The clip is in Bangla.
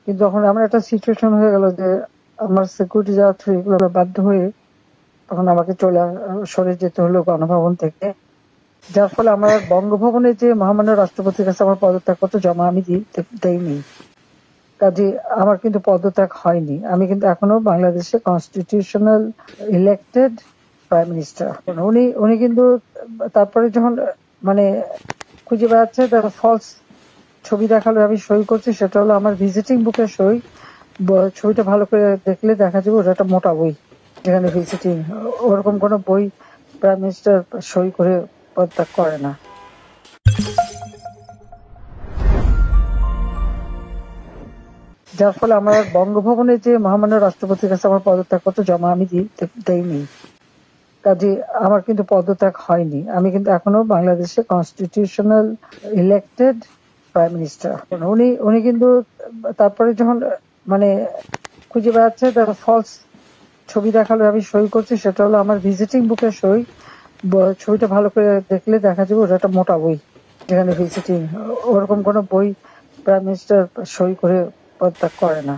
কিন্তু যখন আমার একটা সিচুয়েশন হয়ে গেল যে আমার সিকিউরিটি যাওয়া থ্রু এগুলো বাধ্য হয়ে তখন আমাকে সরে যেতে হলো গণভবন থেকে, যার ফলে আমার বঙ্গভবনে যে মহামান্য রাষ্ট্রপতির কাছে আমার পদত্যাগপত্র জমা আমি দেইনি। কাজে আমার কিন্তু পদত্যাগ হয়নি, আমি কিন্তু এখনো বাংলাদেশে কনস্টিটিউশনাল ইলেক্টেড প্রাইম মিনিস্টার। উনি কিন্তু তারপরে যখন মানে খুঁজে বেড়াচ্ছে তার ফলস ছবি দেখালো, আমি সই করছি, সেটা হলো আমার ভিজিটিং বুকের সই। ছবিটা ভালো করে দেখলে দেখা যাবে ওটা একটা মোটা বই, যেখানে ভিজিটিং, ওরকম কোনো বই প্রাইম মিনিস্টার সই করে পদত্যাগ করে না। যার ফলে আমার বঙ্গভবনে যে মহামান্য রাষ্ট্রপতির কাছে আমার পদত্যাগপত্র জমা আমি দেইনি। কাজে আমার কিন্তু পদত্যাগ হয়নি, আমি কিন্তু এখনো বাংলাদেশে কনস্টিটিউশনাল ইলেক্টেড প্রাইম মিনিস্টার। উনি কিন্তু তারপরে যখন খুঁজে বেড়াচ্ছে তার ফলস ছবি দেখালো, আমি সই করছি, সেটা হলো আমার ভিজিটিং বুকের সই। ছবিটা ভালো করে দেখলে দেখা যাবে ওটা একটা মোটা বই, যেখানে ভিজিটিং, ওরকম কোনো বই প্রাইম মিনিস্টার সই করে পদত্যাগ করে না।